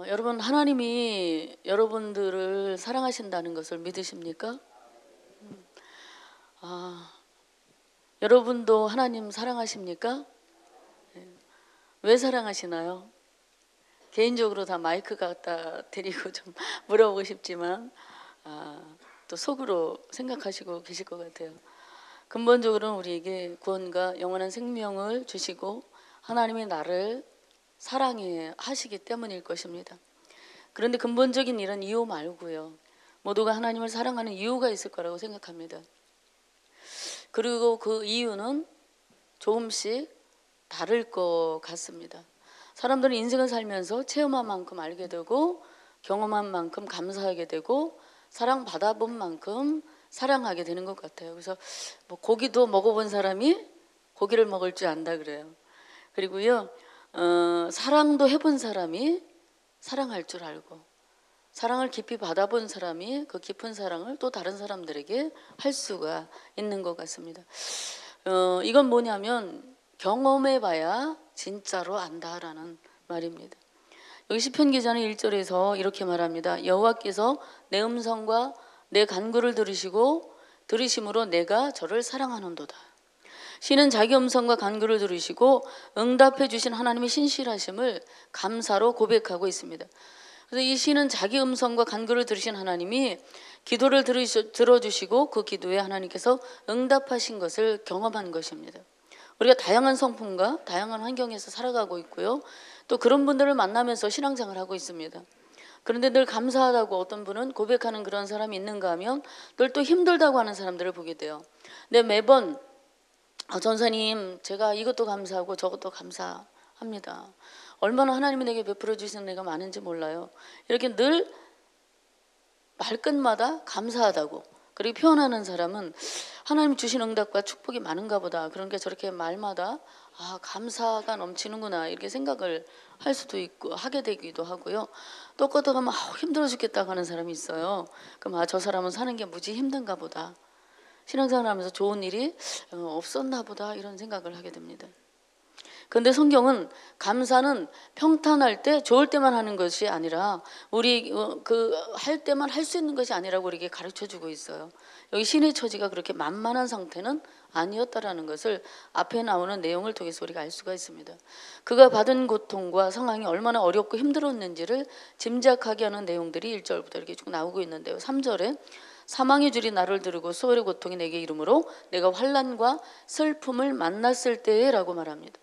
여러분, 하나님이 여러분들을 사랑하신다는 것을 믿으십니까? 여러분도 하나님 사랑하십니까? 왜 사랑하시나요? 개인적으로 다 마이크 갖다 드리고 좀 물어보고 싶지만 또 속으로 생각하시고 계실 것 같아요. 근본적으로는 우리에게 구원과 영원한 생명을 주시고 하나님이 나를 사랑해 하시기 때문일 것입니다. 그런데 근본적인 이런 이유 말고요, 모두가 하나님을 사랑하는 이유가 있을 거라고 생각합니다. 그리고 그 이유는 조금씩 다를 것 같습니다. 사람들은 인생을 살면서 체험한 만큼 알게 되고 경험한 만큼 감사하게 되고 사랑받아본 만큼 사랑하게 되는 것 같아요. 그래서 뭐 고기도 먹어본 사람이 고기를 먹을 줄 안다 그래요. 그리고요, 사랑도 해본 사람이 사랑할 줄 알고, 사랑을 깊이 받아본 사람이 그 깊은 사랑을 또 다른 사람들에게 할 수가 있는 것 같습니다. 이건 뭐냐면 경험해봐야 진짜로 안다라는 말입니다. 여기 시편 기자는 1절에서 이렇게 말합니다. 여호와께서 내 음성과 내 간구를 들으심으로 내가 저를 사랑하는도다. 시는 자기 음성과 간구를 들으시고 응답해 주신 하나님의 신실하심을 감사로 고백하고 있습니다. 그래서 이 시는 자기 음성과 간구를 들으신 하나님이 기도를 들어주시고 그 기도에 하나님께서 응답하신 것을 경험한 것입니다. 우리가 다양한 성품과 다양한 환경에서 살아가고 있고요, 또 그런 분들을 만나면서 신앙생활을 하고 있습니다. 그런데 늘 감사하다고 어떤 분은 고백하는 그런 사람이 있는가 하면 늘 또 힘들다고 하는 사람들을 보게 돼요. 근데 매번 전사님, 제가 이것도 감사하고 저것도 감사합니다. 얼마나 하나님이 내게 베풀어 주시는 내가 많은지 몰라요. 이렇게 늘 말끝마다 감사하다고 그렇게 표현하는 사람은 하나님 주신 응답과 축복이 많은가 보다, 그러니까 저렇게 말마다 감사가 넘치는구나 이렇게 생각을 할 수도 있고 하게 되기도 하고요. 또 껐다가면 힘들어 죽겠다고 하는 사람이 있어요. 그럼 저 사람은 사는 게 무지 힘든가 보다, 신앙생활 하면서 좋은 일이 없었나 보다 이런 생각을 하게 됩니다. 그런데 성경은 감사는 평탄할 때 좋을 때만 하는 것이 아니라 우리 할 때만 할 수 있는 것이 아니라고 우리에게 가르쳐주고 있어요. 여기 신의 처지가 그렇게 만만한 상태는 아니었다라는 것을 앞에 나오는 내용을 통해서 우리가 알 수가 있습니다. 그가 받은 고통과 상황이 얼마나 어렵고 힘들었는지를 짐작하게 하는 내용들이 1절부터 이렇게 쭉 나오고 있는데요. 3절에 사망의 줄이 나를 두르고 수월의 고통이 내게 이르므로 내가 환난과 슬픔을 만났을 때에 라고 말합니다.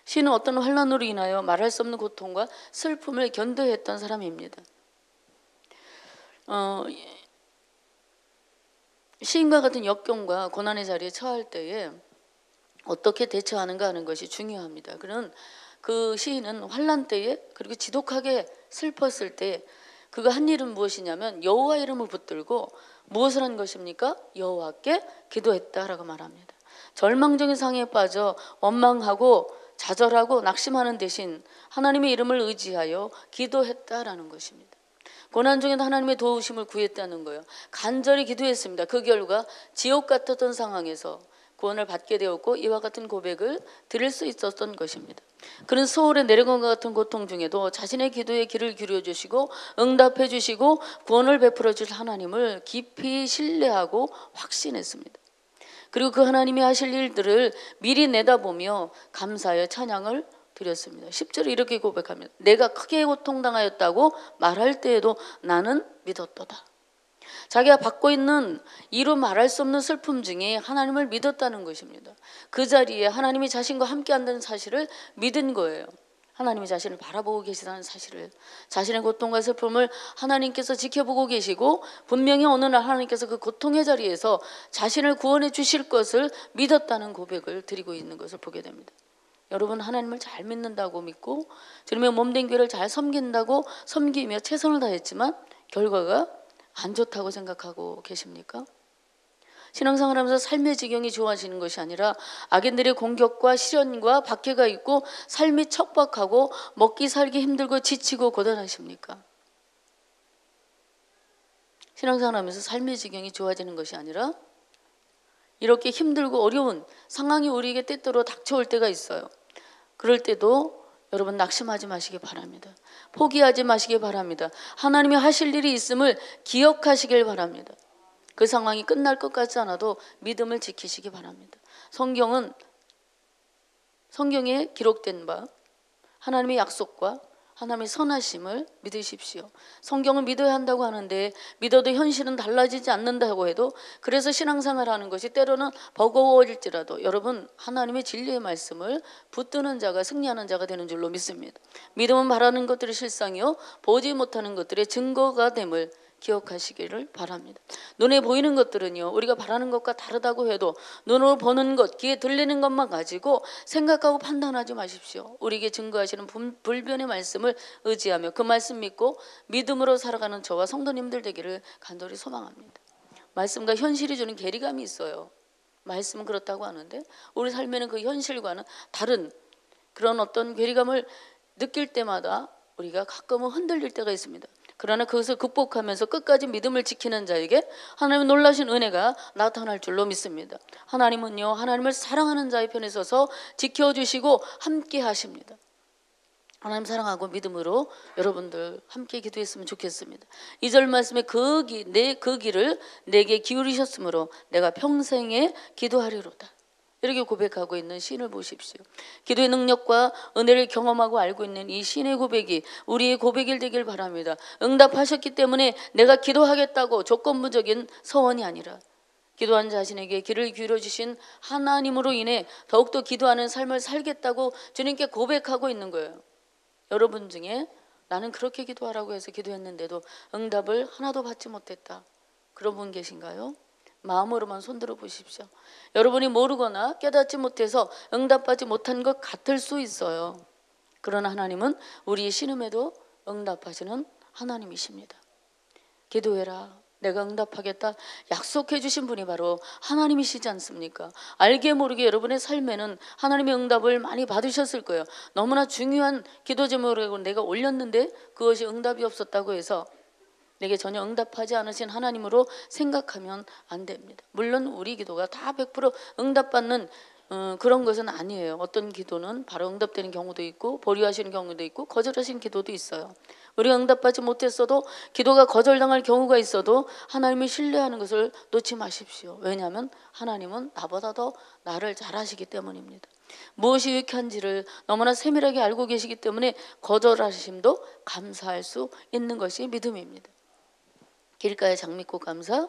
시는 어떤 환난으로 인하여 말할 수 없는 고통과 슬픔을 견뎌했던 사람입니다. 시인과 같은 역경과 고난의 자리에 처할 때에 어떻게 대처하는가 하는 것이 중요합니다. 그는 그 시인은 환난 때에 그리고 지독하게 슬펐을 때 그가 한 일은 무엇이냐면 여호와 이름을 붙들고 무엇을 한 것입니까? 여호와께 기도했다라고 말합니다. 절망적인 상해에 빠져 원망하고 좌절하고 낙심하는 대신 하나님의 이름을 의지하여 기도했다라는 것입니다. 고난 중에도 하나님의 도우심을 구했다는 거예요. 간절히 기도했습니다. 그 결과 지옥 같았던 상황에서 구원을 받게 되었고 이와 같은 고백을 드릴 수 있었던 것입니다. 그는 소울의 내려간과 같은 고통 중에도 자신의 기도에 귀를 기울여 주시고 응답해 주시고 구원을 베풀어 줄 하나님을 깊이 신뢰하고 확신했습니다. 그리고 그 하나님이 하실 일들을 미리 내다보며 감사하여 찬양을 드렸습니다. 10절에 이렇게 고백합니다. 내가 크게 고통당하였다고 말할 때에도 나는 믿었도다. 자기가 받고 있는 이루 말할 수 없는 슬픔 중에 하나님을 믿었다는 것입니다. 그 자리에 하나님이 자신과 함께 한다는 사실을 믿은 거예요. 하나님이 자신을 바라보고 계시다는 사실을, 자신의 고통과 슬픔을 하나님께서 지켜보고 계시고 분명히 어느 날 하나님께서 그 고통의 자리에서 자신을 구원해 주실 것을 믿었다는 고백을 드리고 있는 것을 보게 됩니다. 여러분, 하나님을 잘 믿는다고 믿고 주님의 몸된 교회를 잘 섬긴다고 섬기며 최선을 다했지만 결과가 안 좋다고 생각하고 계십니까? 신앙생활 하면서 삶의 지경이 좋아지는 것이 아니라 악인들의 공격과 시련과 박해가 있고 삶이 척박하고 먹기 살기 힘들고 지치고 고단하십니까? 신앙생활 하면서 삶의 지경이 좋아지는 것이 아니라 이렇게 힘들고 어려운 상황이 우리에게 때때로 닥쳐올 때가 있어요. 그럴 때도 여러분 낙심하지 마시기 바랍니다. 포기하지 마시기 바랍니다. 하나님이 하실 일이 있음을 기억하시길 바랍니다. 그 상황이 끝날 것 같지 않아도 믿음을 지키시기 바랍니다. 성경에 기록된 바 하나님의 약속과 하나님의 선하심을 믿으십시오. 성경을 믿어야 한다고 하는데 믿어도 현실은 달라지지 않는다고 해도, 그래서 신앙생활하는 것이 때로는 버거워질지라도 여러분 하나님의 진리의 말씀을 붙드는 자가 승리하는 자가 되는 줄로 믿습니다. 믿음은 바라는 것들의 실상이요 보지 못하는 것들의 증거가 됨을 기억하시기를 바랍니다. 눈에 보이는 것들은요 우리가 바라는 것과 다르다고 해도 눈으로 보는 것, 귀에 들리는 것만 가지고 생각하고 판단하지 마십시오. 우리에게 증거하시는 불변의 말씀을 의지하며 그 말씀 믿고 믿음으로 살아가는 저와 성도님들 되기를 간절히 소망합니다. 말씀과 현실이 주는 괴리감이 있어요. 말씀은 그렇다고 하는데 우리 삶에는 그 현실과는 다른 그런 어떤 괴리감을 느낄 때마다 우리가 가끔은 흔들릴 때가 있습니다. 그러나 그것을 극복하면서 끝까지 믿음을 지키는 자에게 하나님의 놀라신 은혜가 나타날 줄로 믿습니다. 하나님은요 하나님을 사랑하는 자의 편에 서서 지켜주시고 함께 하십니다. 하나님 사랑하고 믿음으로 여러분들 함께 기도했으면 좋겠습니다. 2절 말씀에 그 길을 내게 기울이셨으므로 내가 평생에 기도하리로다. 이렇게 고백하고 있는 시인을 보십시오. 기도의 능력과 은혜를 경험하고 알고 있는 이 시인의 고백이 우리의 고백이 되길 바랍니다. 응답하셨기 때문에 내가 기도하겠다고 조건부적인 서원이 아니라 기도한 자신에게 귀를 기울여 주신 하나님으로 인해 더욱더 기도하는 삶을 살겠다고 주님께 고백하고 있는 거예요. 여러분 중에 나는 그렇게 기도하라고 해서 기도했는데도 응답을 하나도 받지 못했다, 그런 분 계신가요? 마음으로만 손들어 보십시오. 여러분이 모르거나 깨닫지 못해서 응답받지 못한 것 같을 수 있어요. 그러나 하나님은 우리의 신음에도 응답하시는 하나님이십니다. 기도해라, 내가 응답하겠다 약속해 주신 분이 바로 하나님이시지 않습니까? 알게 모르게 여러분의 삶에는 하나님의 응답을 많이 받으셨을 거예요. 너무나 중요한 기도 제목을 내가 올렸는데 그것이 응답이 없었다고 해서 내게 전혀 응답하지 않으신 하나님으로 생각하면 안 됩니다. 물론 우리 기도가 다 100% 응답받는 그런 것은 아니에요. 어떤 기도는 바로 응답되는 경우도 있고 보류하시는 경우도 있고 거절하신 기도도 있어요. 우리가 응답받지 못했어도 기도가 거절당할 경우가 있어도 하나님을 신뢰하는 것을 놓지 마십시오. 왜냐하면 하나님은 나보다 더 나를 잘 아시기 때문입니다. 무엇이 유익한지를 너무나 세밀하게 알고 계시기 때문에 거절하심도 감사할 수 있는 것이 믿음입니다. 길가에 장미꽃 감사,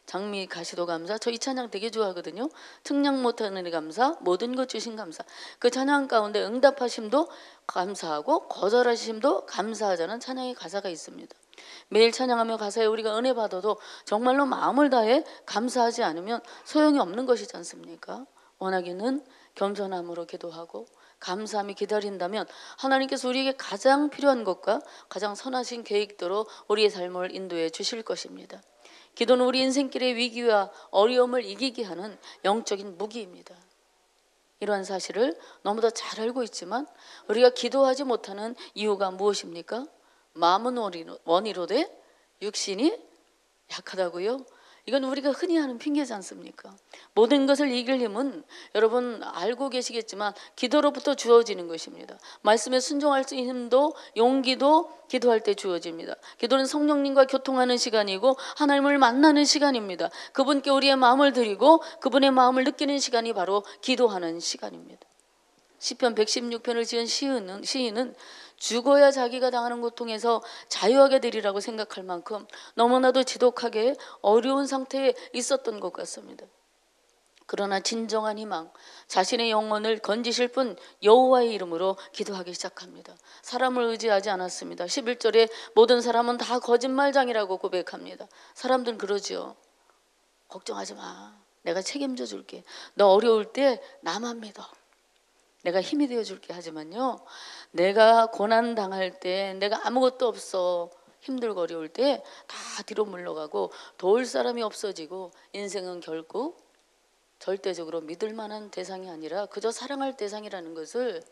장미 가시도 감사. 저 이 찬양 되게 좋아하거든요. 측량 못하는 일 감사, 모든 것 주신 감사. 그 찬양 가운데 응답하심도 감사하고 거절하심도 감사하자는 찬양의 가사가 있습니다. 매일 찬양하며 가사에 우리가 은혜 받아도 정말로 마음을 다해 감사하지 않으면 소용이 없는 것이지 않습니까? 원하기는 겸손함으로 기도하고 감사함이 기다린다면 하나님께서 우리에게 가장 필요한 것과 가장 선하신 계획대로 우리의 삶을 인도해 주실 것입니다. 기도는 우리 인생길의 위기와 어려움을 이기게 하는 영적인 무기입니다. 이러한 사실을 너무도 잘 알고 있지만 우리가 기도하지 못하는 이유가 무엇입니까? 마음은 원이로되 육신이 약하다고요? 이건 우리가 흔히 하는 핑계지 않습니까? 모든 것을 이길 힘은 여러분 알고 계시겠지만 기도로부터 주어지는 것입니다. 말씀에 순종할 수 있는 힘도 용기도 기도할 때 주어집니다. 기도는 성령님과 교통하는 시간이고 하나님을 만나는 시간입니다. 그분께 우리의 마음을 드리고 그분의 마음을 느끼는 시간이 바로 기도하는 시간입니다. 시편 116편을 지은 시인은 죽어야 자기가 당하는 고통에서 자유하게 되리라고 생각할 만큼 너무나도 지독하게 어려운 상태에 있었던 것 같습니다. 그러나 진정한 희망, 자신의 영혼을 건지실 분 여호와의 이름으로 기도하기 시작합니다. 사람을 의지하지 않았습니다. 11절에 모든 사람은 다 거짓말장이라고 고백합니다. 사람들은 그러지요. 걱정하지 마, 내가 책임져 줄게. 너 어려울 때 나만 믿어, 내가 힘이 되어줄게. 하지만요, 내가 고난 당할 때, 내가 아무것도 없어 힘들고 어려울 때 다 뒤로 물러가고 도울 사람이 없어지고 인생은 결국 절대적으로 믿을 만한 대상이 아니라 그저 사랑할 대상이라는 것을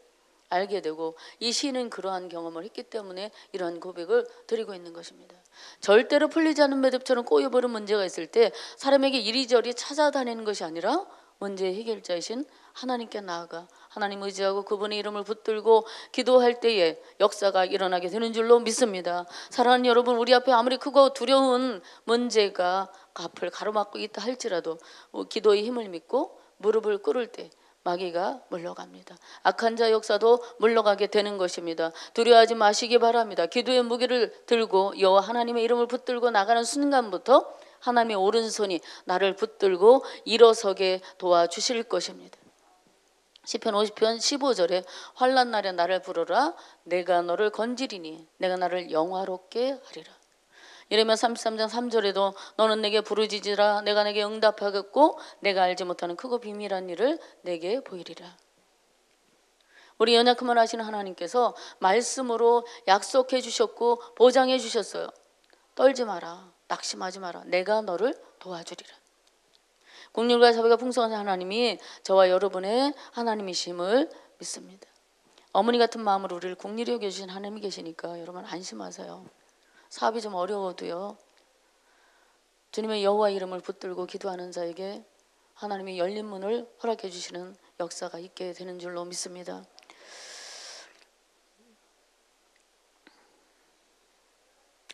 알게 되고, 이 시인은 그러한 경험을 했기 때문에 이러한 고백을 드리고 있는 것입니다. 절대로 풀리지 않는 매듭처럼 꼬여버린 문제가 있을 때 사람에게 이리저리 찾아다니는 것이 아니라 문제의 해결자이신 하나님께 나아가 하나님 의지하고 그분의 이름을 붙들고 기도할 때에 역사가 일어나게 되는 줄로 믿습니다. 사랑하는 여러분, 우리 앞에 아무리 크고 두려운 문제가 앞을 가로막고 있다 할지라도 기도의 힘을 믿고 무릎을 꿇을 때 마귀가 물러갑니다. 악한 자 역사도 물러가게 되는 것입니다. 두려워하지 마시기 바랍니다. 기도의 무기를 들고 여호와 하나님의 이름을 붙들고 나가는 순간부터 하나님의 오른손이 나를 붙들고 일어서게 도와주실 것입니다. 시편 50편 15절에 환난 날에 나를 부르라 내가 너를 건지리니 내가 나를 영화롭게 하리라. 예레미야 33장 3절에도 너는 내게 부르짖으라 내가 내게 응답하겠고 내가 알지 못하는 크고 비밀한 일을 내게 보이리라. 우리 연약함을 아시는 하나님께서 말씀으로 약속해 주셨고 보장해 주셨어요. 떨지 마라, 낙심하지 마라, 내가 너를 도와주리라. 국률과 자비가 풍성한 하나님이 저와 여러분의 하나님이심을 믿습니다. 어머니 같은 마음으로 우리를 국률이 여겨주신 하나님이 계시니까 여러분 안심하세요. 사업이 좀 어려워도요, 주님의 여호와 이름을 붙들고 기도하는 자에게 하나님이 열린 문을 허락해 주시는 역사가 있게 되는 줄로 믿습니다.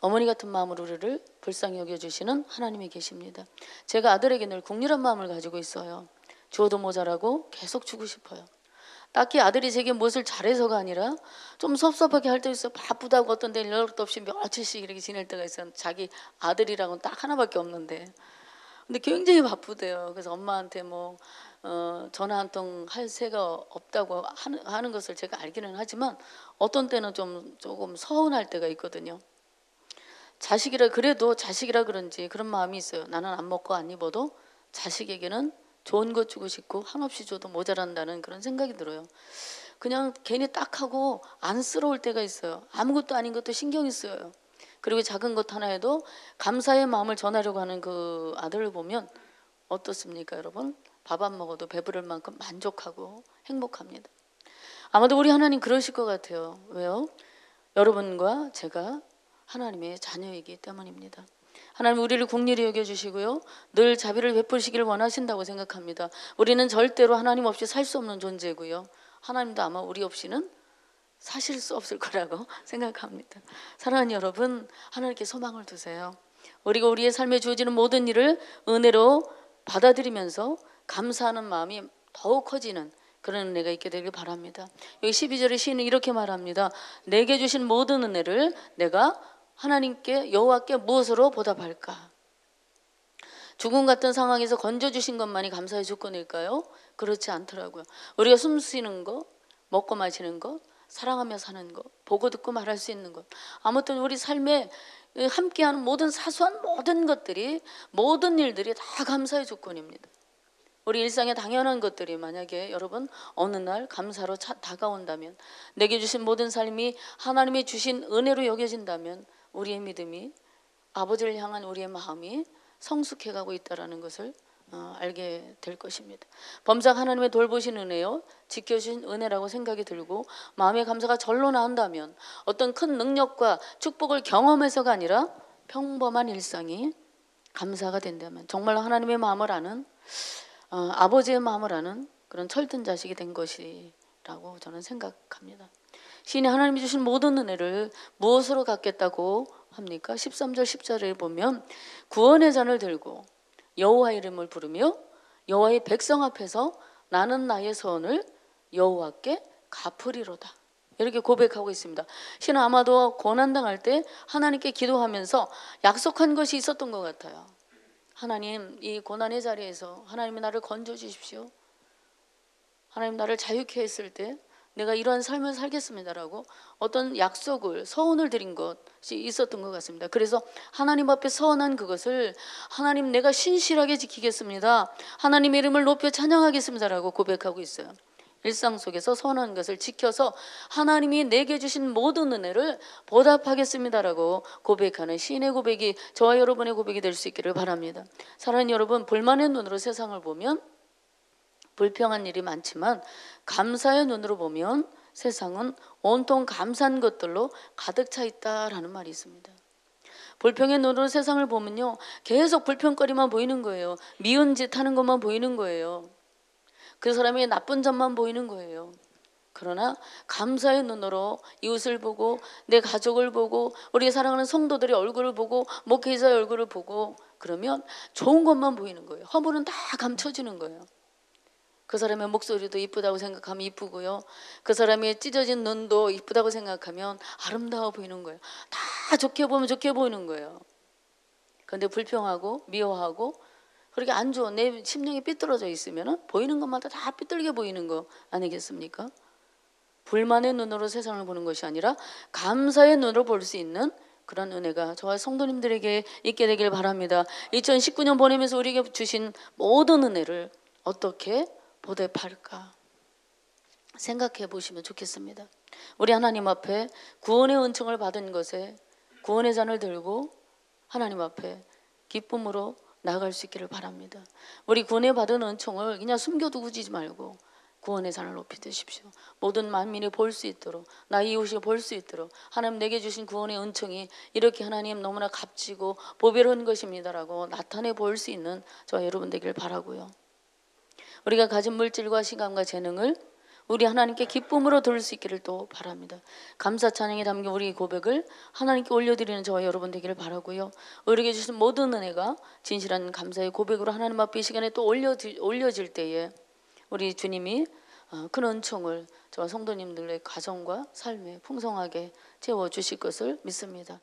어머니 같은 마음으로 우리를 불쌍히 여겨주시는 하나님이 계십니다. 제가 아들에게 늘 국률한 마음을 가지고 있어요. 주어도 모자라고 계속 주고 싶어요. 딱히 아들이 제게 무엇을 잘해서가 아니라 좀 섭섭하게 할 때 있어요. 바쁘다고 어떤 데 연락도 없이 며칠씩 이렇게 지낼 때가 있어요. 자기 아들이라고는 딱 하나밖에 없는데 근데 굉장히 바쁘대요. 그래서 엄마한테 전화 한 통 할 새가 없다고 하는 것을 제가 알기는 하지만 어떤 때는 조금 서운할 때가 있거든요. 그래도 자식이라 그런지 그런 마음이 있어요. 나는 안 먹고 안 입어도 자식에게는 좋은 것 주고 싶고 한없이 줘도 모자란다는 그런 생각이 들어요. 그냥 괜히 딱 하고 안쓰러울 때가 있어요. 아무것도 아닌 것도 신경이 쓰여요. 그리고 작은 것 하나에도 감사의 마음을 전하려고 하는 그 아들을 보면 어떻습니까, 여러분? 밥 안 먹어도 배부를 만큼 만족하고 행복합니다. 아마도 우리 하나님 그러실 것 같아요. 왜요? 여러분과 제가 하나님의 자녀이기 때문입니다. 하나님 우리를 긍휼히 여겨주시고요, 늘 자비를 베푸시기를 원하신다고 생각합니다. 우리는 절대로 하나님 없이 살 수 없는 존재고요, 하나님도 아마 우리 없이는 사실 수 없을 거라고 생각합니다. 사랑하는 여러분, 하나님께 소망을 두세요. 우리가 우리의 삶에 주어지는 모든 일을 은혜로 받아들이면서 감사하는 마음이 더욱 커지는 그런 은혜가 있게 되길 바랍니다. 여기 12절에 시인은 이렇게 말합니다. 내게 주신 모든 은혜를 내가 하나님께 여호와께 무엇으로 보답할까? 죽음 같은 상황에서 건져주신 것만이 감사의 조건일까요? 그렇지 않더라고요. 우리가 숨 쉬는 것, 먹고 마시는 것, 사랑하며 사는 것, 보고 듣고 말할 수 있는 것, 아무튼 우리 삶에 함께하는 모든 사소한 모든 것들이, 모든 일들이 다 감사의 조건입니다. 우리 일상에 당연한 것들이 만약에 여러분 어느 날 감사로 다가온다면, 내게 주신 모든 삶이 하나님이 주신 은혜로 여겨진다면 우리의 믿음이, 아버지를 향한 우리의 마음이 성숙해가고 있다는 것을 알게 될 것입니다. 범상 하나님의 돌보신 은혜요, 지켜주신 은혜라고 생각이 들고 마음의 감사가 절로 나온다면 어떤 큰 능력과 축복을 경험해서가 아니라 평범한 일상이 감사가 된다면 정말로 하나님의 마음을 아는, 아버지의 마음을 아는 그런 철든 자식이 된 것이라고 저는 생각합니다. 시인이 하나님이 주신 모든 은혜를 무엇으로 갚겠다고 합니까? 13절 10절에 보면 구원의 잔을 들고 여호와 이름을 부르며 여호와의 백성 앞에서 나는 나의 선을 여호와께 갚으리로다, 이렇게 고백하고 있습니다. 시인은 아마도 고난당할 때 하나님께 기도하면서 약속한 것이 있었던 것 같아요. 하나님, 이 고난의 자리에서 하나님이 나를 건져주십시오. 하나님 나를 자유케 했을 때 내가 이러한 삶을 살겠습니다라고 어떤 약속을, 서원을 드린 것이 있었던 것 같습니다. 그래서 하나님 앞에 서원한 그것을 하나님 내가 신실하게 지키겠습니다, 하나님 이름을 높여 찬양하겠습니다라고 고백하고 있어요. 일상 속에서 서원한 것을 지켜서 하나님이 내게 주신 모든 은혜를 보답하겠습니다라고 고백하는 시인의 고백이 저와 여러분의 고백이 될 수 있기를 바랍니다. 사랑하는 여러분, 불만의 눈으로 세상을 보면 불평한 일이 많지만 감사의 눈으로 보면 세상은 온통 감사한 것들로 가득 차 있다라는 말이 있습니다. 불평의 눈으로 세상을 보면요, 계속 불평거리만 보이는 거예요. 미운 짓 하는 것만 보이는 거예요. 그 사람의 나쁜 점만 보이는 거예요. 그러나 감사의 눈으로 이웃을 보고 내 가족을 보고 우리 사랑하는 성도들의 얼굴을 보고 목회자의 얼굴을 보고 그러면 좋은 것만 보이는 거예요. 허물은 다 감춰지는 거예요. 그 사람의 목소리도 이쁘다고 생각하면 이쁘고요. 그 사람의 찢어진 눈도 이쁘다고 생각하면 아름다워 보이는 거예요. 다 좋게 보면 좋게 보이는 거예요. 그런데 불평하고 미워하고 그렇게 안 좋은 내 심령이 삐뚤어져 있으면 보이는 것마다 다 삐뚤게 보이는 거 아니겠습니까? 불만의 눈으로 세상을 보는 것이 아니라 감사의 눈으로 볼 수 있는 그런 은혜가 저와 성도님들에게 있게 되길 바랍니다. 2019년 보내면서 우리에게 주신 모든 은혜를 어떻게 보답할까 생각해 보시면 좋겠습니다. 우리 하나님 앞에 구원의 은총을 받은 것에 구원의 잔을 들고 하나님 앞에 기쁨으로 나아갈 수 있기를 바랍니다. 우리 구원에 받은 은총을 그냥 숨겨두지 말고 구원의 잔을 높이 드십시오. 모든 만민이 볼 수 있도록 나 이웃이 볼 수 있도록 하나님 내게 주신 구원의 은총이 이렇게 하나님 너무나 값지고 보배로운 것입니다라고 나타내 볼 수 있는 저와 여러분 되길 바라고요. 우리가 가진 물질과 시간과 재능을 우리 하나님께 기쁨으로 드릴 수 있기를 또 바랍니다. 감사 찬양에 담긴 우리 고백을 하나님께 올려드리는 저와 여러분 되기를 바라고요. 우리에게 주신 모든 은혜가 진실한 감사의 고백으로 하나님 앞에 이 시간에 또 올려질 때에 우리 주님이 큰 은총을 저와 성도님들의 가정과 삶에 풍성하게 채워주실 것을 믿습니다.